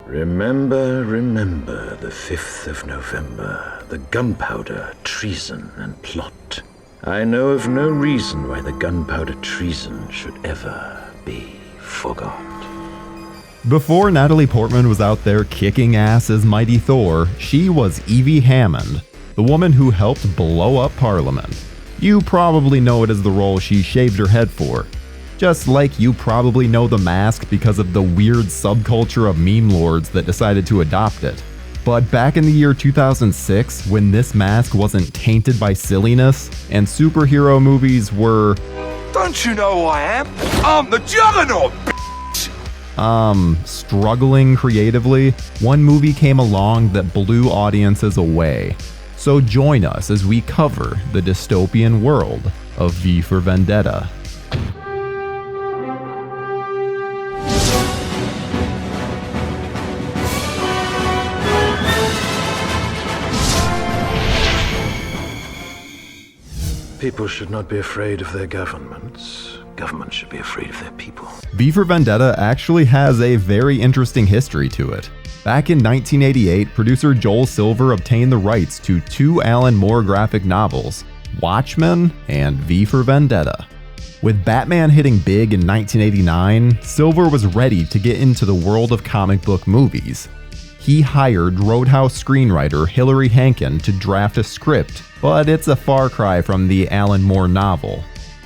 Remember, remember the 5th of November, the gunpowder, treason, and plot. I know of no reason why the gunpowder treason should ever be forgot. Before Natalie Portman was out there kicking ass as Mighty Thor, she was Evie Hammond, the woman who helped blow up Parliament. You probably know it as the role she shaved her head for. Just like you probably know The Mask because of the weird subculture of meme lords that decided to adopt it. But back in the year 2006, when this mask wasn't tainted by silliness, and superhero movies were... Don't you know who I am? I'm the Juggernaut, struggling creatively, one movie came along that blew audiences away. So join us as we cover the dystopian world of V for Vendetta. People should not be afraid of their governments. Governments should be afraid of their people. V for Vendetta actually has a very interesting history to it. Back in 1988, producer Joel Silver obtained the rights to 2 Alan Moore graphic novels, Watchmen and V for Vendetta. With Batman hitting big in 1989, Silver was ready to get into the world of comic book movies. He hired Roadhouse screenwriter Hilary Hankin to draft a script, but it's a far cry from the Alan Moore novel.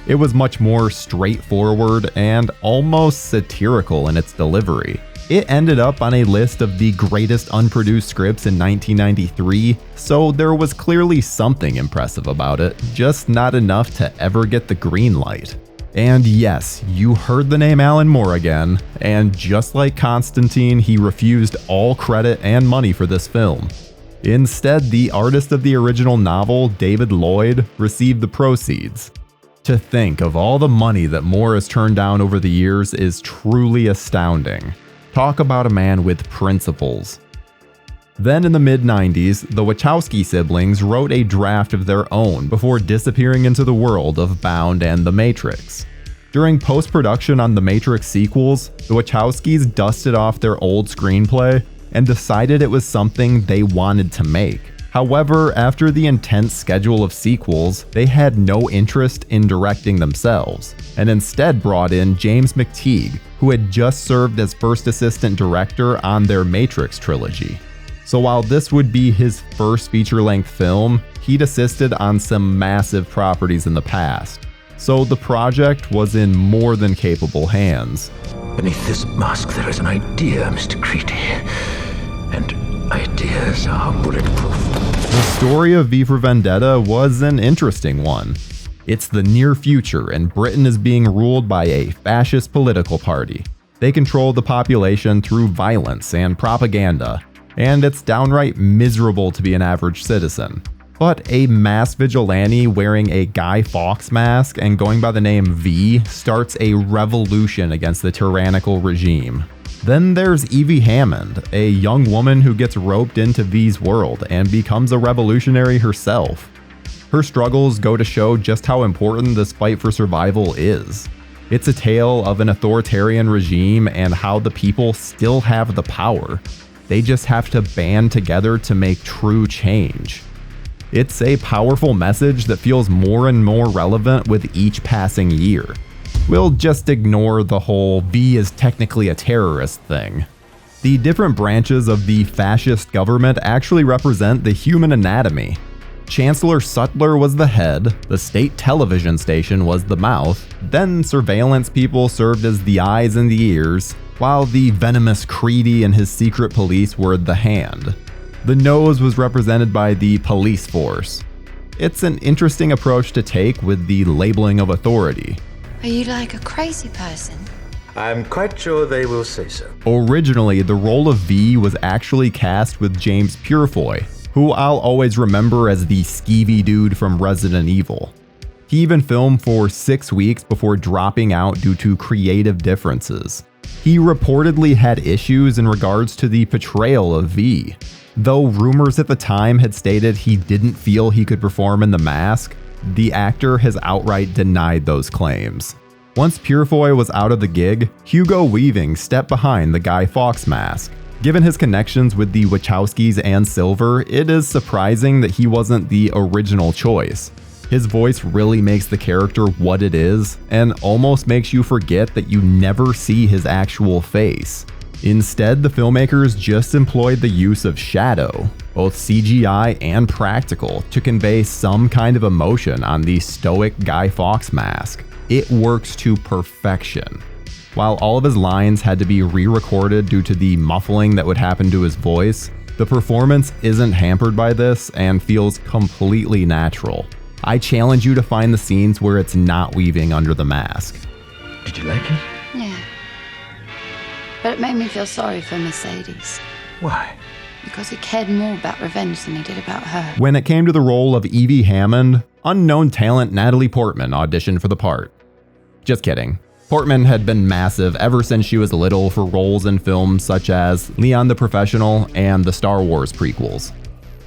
It was much more straightforward and almost satirical in its delivery. It ended up on a list of the greatest unproduced scripts in 1993, so there was clearly something impressive about it, just not enough to ever get the green light. And yes, you heard the name Alan Moore again, and just like Constantine, he refused all credit and money for this film. Instead, the artist of the original novel, David Lloyd, received the proceeds. To think of all the money that Moore has turned down over the years is truly astounding. Talk about a man with principles. Then in the mid-90s, the Wachowski siblings wrote a draft of their own before disappearing into the world of Bound and The Matrix. During post-production on The Matrix sequels, the Wachowskis dusted off their old screenplay and decided it was something they wanted to make. However, after the intense schedule of sequels, they had no interest in directing themselves, and instead brought in James McTeigue, who had just served as first assistant director on their Matrix trilogy. So while this would be his first feature-length film, he'd assisted on some massive properties in the past. So the project was in more than capable hands. Beneath this mask there is an idea, Mr. Creedy. And ideas are bulletproof. The story of V for Vendetta was an interesting one. It's the near future and Britain is being ruled by a fascist political party. They control the population through violence and propaganda, and it's downright miserable to be an average citizen. But a mass vigilante wearing a Guy Fawkes mask and going by the name V starts a revolution against the tyrannical regime. Then there's Evie Hammond, a young woman who gets roped into V's world and becomes a revolutionary herself. Her struggles go to show just how important this fight for survival is. It's a tale of an authoritarian regime and how the people still have the power. They just have to band together to make true change. It's a powerful message that feels more and more relevant with each passing year. We'll just ignore the whole V is technically a terrorist thing. The different branches of the fascist government actually represent the human anatomy. Chancellor Sutler was the head, the state television station was the mouth, then surveillance people served as the eyes and the ears, while the venomous Creedy and his secret police were the hand. The nose was represented by the police force. It's an interesting approach to take with the labeling of authority. Are you like a crazy person? I'm quite sure they will say so. Originally, the role of V was actually cast with James Purefoy, who I'll always remember as the skeevy dude from Resident Evil. He even filmed for 6 weeks before dropping out due to creative differences. He reportedly had issues in regards to the portrayal of V. Though rumors at the time had stated he didn't feel he could perform in The Mask, the actor has outright denied those claims. Once Purefoy was out of the gig, Hugo Weaving stepped behind the Guy Fawkes mask. Given his connections with the Wachowskis and Silver, it is surprising that he wasn't the original choice. His voice really makes the character what it is, and almost makes you forget that you never see his actual face. Instead, the filmmakers just employed the use of shadow, both CGI and practical, to convey some kind of emotion on the stoic Guy Fawkes mask. It works to perfection. While all of his lines had to be re-recorded due to the muffling that would happen to his voice, the performance isn't hampered by this and feels completely natural. I challenge you to find the scenes where it's not Weaving under the mask. Did you like it? Yeah. But it made me feel sorry for Mercedes. Why? Because he cared more about revenge than he did about her. When it came to the role of Evie Hammond, unknown talent Natalie Portman auditioned for the part. Just kidding. Portman had been massive ever since she was little for roles in films such as Leon the Professional and the Star Wars prequels.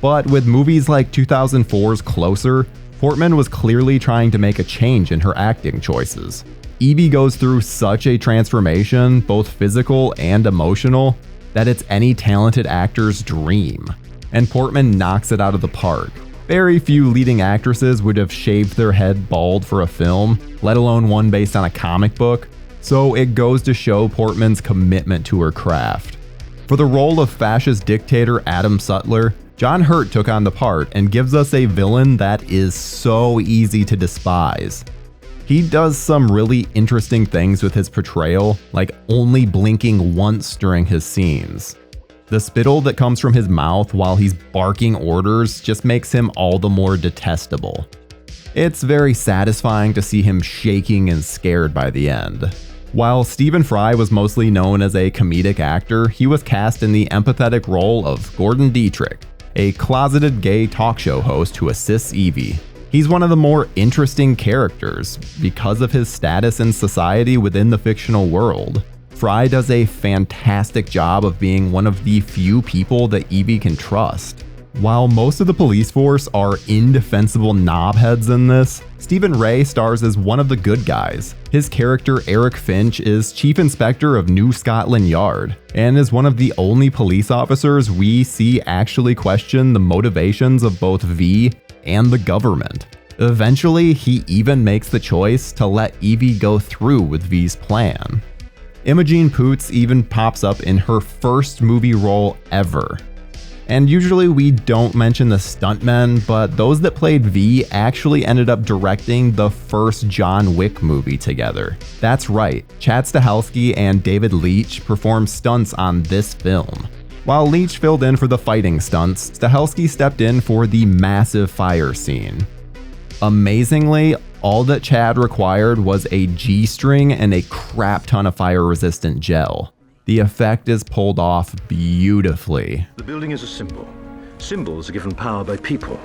But with movies like 2004's Closer, Portman was clearly trying to make a change in her acting choices. Evie goes through such a transformation, both physical and emotional, that it's any talented actor's dream. And Portman knocks it out of the park. Very few leading actresses would have shaved their head bald for a film, let alone one based on a comic book, so it goes to show Portman's commitment to her craft. For the role of fascist dictator Adam Sutler, John Hurt took on the part and gives us a villain that is so easy to despise. He does some really interesting things with his portrayal, like only blinking once during his scenes. The spittle that comes from his mouth while he's barking orders just makes him all the more detestable. It's very satisfying to see him shaking and scared by the end. While Stephen Fry was mostly known as a comedic actor, he was cast in the empathetic role of Gordon Dietrich, a closeted gay talk show host who assists Evie. He's one of the more interesting characters because of his status in society within the fictional world. Fry does a fantastic job of being one of the few people that Evie can trust. While most of the police force are indefensible knobheads in this, Stephen Ray stars as one of the good guys. His character Eric Finch is Chief Inspector of New Scotland Yard, and is one of the only police officers we see actually question the motivations of both V and the government. Eventually, he even makes the choice to let Evie go through with V's plan. Imogen Poots even pops up in her first movie role ever. And usually we don't mention the stuntmen, but those that played V actually ended up directing the first John Wick movie together. That's right, Chad Stahelski and David Leitch performed stunts on this film. While Leitch filled in for the fighting stunts, Stahelski stepped in for the massive fire scene. Amazingly, all that Chad required was a G-string and a crap ton of fire-resistant gel. The effect is pulled off beautifully. The building is a symbol. Symbols are given power by people.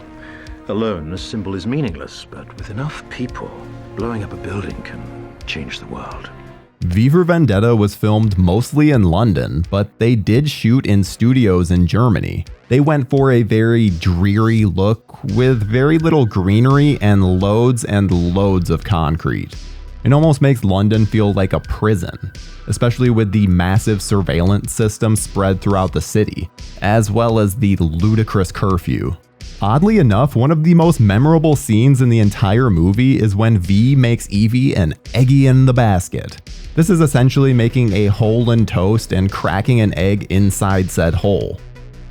Alone, a symbol is meaningless, but with enough people, blowing up a building can change the world. V for Vendetta was filmed mostly in London, but they did shoot in studios in Germany. They went for a very dreary look with very little greenery and loads of concrete. It almost makes London feel like a prison, especially with the massive surveillance system spread throughout the city, as well as the ludicrous curfew. Oddly enough, one of the most memorable scenes in the entire movie is when V makes Evie an Eggy in the basket. This is essentially making a hole in toast and cracking an egg inside said hole.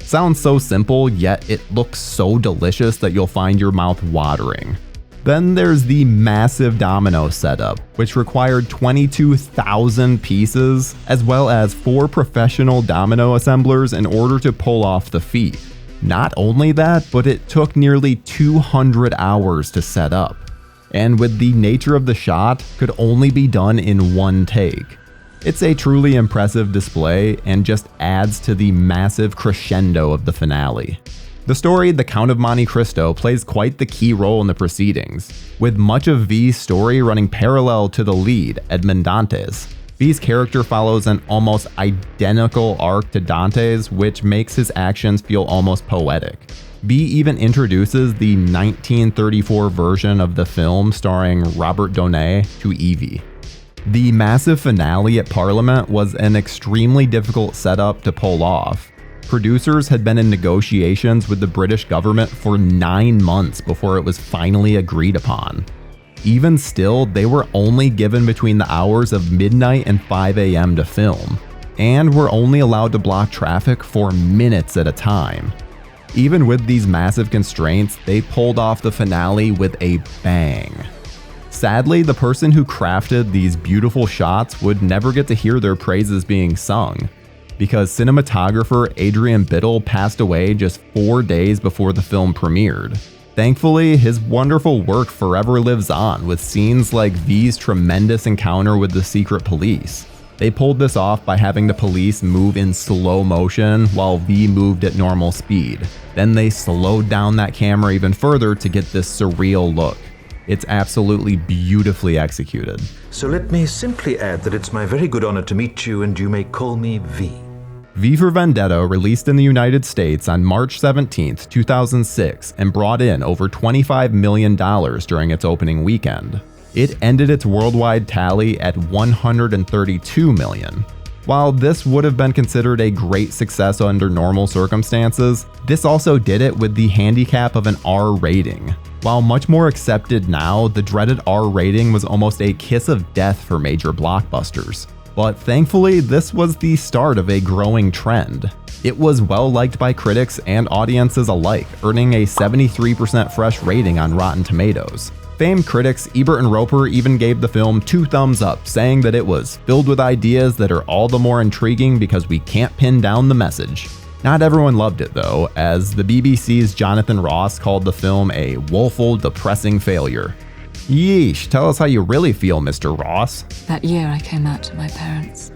Sounds so simple, yet it looks so delicious that you'll find your mouth watering. Then there's the massive domino setup, which required 22,000 pieces, as well as 4 professional domino assemblers in order to pull off the feat. Not only that, but it took nearly 200 hours to set up, and with the nature of the shot, could only be done in one take. It's a truly impressive display and just adds to the massive crescendo of the finale. The story, The Count of Monte Cristo, plays quite the key role in the proceedings, with much of V's story running parallel to the lead, Edmond Dantes. V's character follows an almost identical arc to Dante's, which makes his actions feel almost poetic. V even introduces the 1934 version of the film starring Robert Downey to Evie. The massive finale at Parliament was an extremely difficult setup to pull off. Producers had been in negotiations with the British government for 9 months before it was finally agreed upon. Even still, they were only given between the hours of midnight and 5 a.m. to film, and were only allowed to block traffic for minutes at a time. Even with these massive constraints, they pulled off the finale with a bang. Sadly, the person who crafted these beautiful shots would never get to hear their praises being sung, because cinematographer Adrian Biddle passed away just 4 days before the film premiered. Thankfully, his wonderful work forever lives on with scenes like V's tremendous encounter with the secret police. They pulled this off by having the police move in slow motion while V moved at normal speed. Then they slowed down that camera even further to get this surreal look. It's absolutely beautifully executed. So let me simply add that it's my very good honor to meet you, and you may call me V. V for Vendetta released in the United States on March 17, 2006, and brought in over $25 million during its opening weekend. It ended its worldwide tally at $132 million. While this would have been considered a great success under normal circumstances, this also did it with the handicap of an R rating. While much more accepted now, the dreaded R rating was almost a kiss of death for major blockbusters. But thankfully, this was the start of a growing trend. It was well liked by critics and audiences alike, earning a 73% fresh rating on Rotten Tomatoes. Famed critics Ebert and Roper even gave the film 2 thumbs up, saying that it was filled with ideas that are all the more intriguing because we can't pin down the message. Not everyone loved it though, as the BBC's Jonathan Ross called the film a woeful, depressing failure. Yeesh, tell us how you really feel, Mr. Ross. That year I came out to my parents.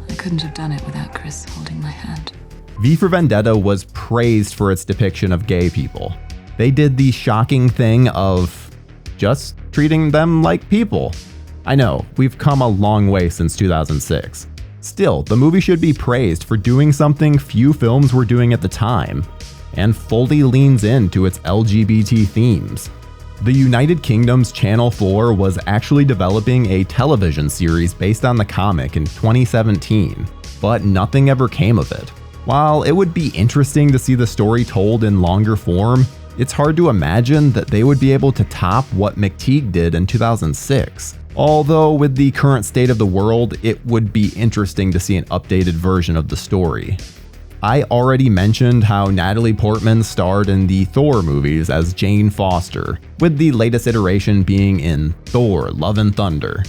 I couldn't have done it without Chris holding my hand. V for Vendetta was praised for its depiction of gay people. They did the shocking thing of just treating them like people. I know, we've come a long way since 2006. Still, the movie should be praised for doing something few films were doing at the time, and fully leans into its LGBT themes. The United Kingdom's Channel 4 was actually developing a television series based on the comic in 2017, but nothing ever came of it. While it would be interesting to see the story told in longer form, it's hard to imagine that they would be able to top what McTeigue did in 2006. Although with the current state of the world, it would be interesting to see an updated version of the story. I already mentioned how Natalie Portman starred in the Thor movies as Jane Foster, with the latest iteration being in Thor: Love and Thunder.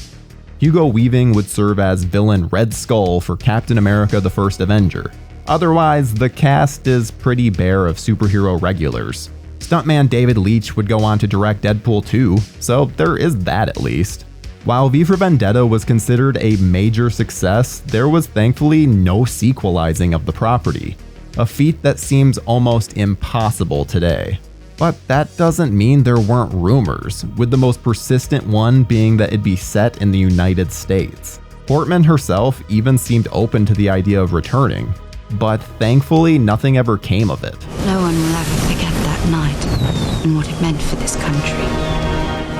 Hugo Weaving would serve as villain Red Skull for Captain America: The First Avenger. Otherwise, the cast is pretty bare of superhero regulars. Stuntman David Leitch would go on to direct Deadpool 2, so there is that at least. While V for Vendetta was considered a major success, there was thankfully no sequelizing of the property, a feat that seems almost impossible today. But that doesn't mean there weren't rumors, with the most persistent one being that it'd be set in the United States. Portman herself even seemed open to the idea of returning, but thankfully nothing ever came of it. No one will ever forget that night and what it meant for this country.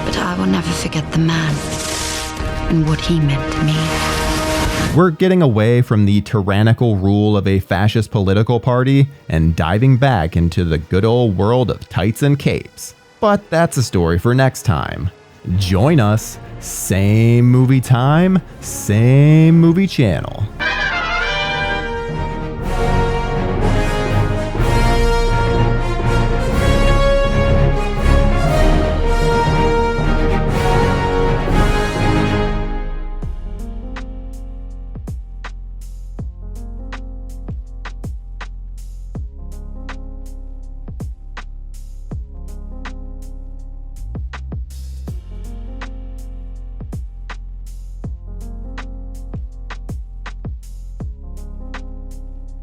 But I will never forget the man and what he meant to me. We're getting away from the tyrannical rule of a fascist political party and diving back into the good old world of tights and capes. But that's a story for next time. Join us, same movie time, same movie channel.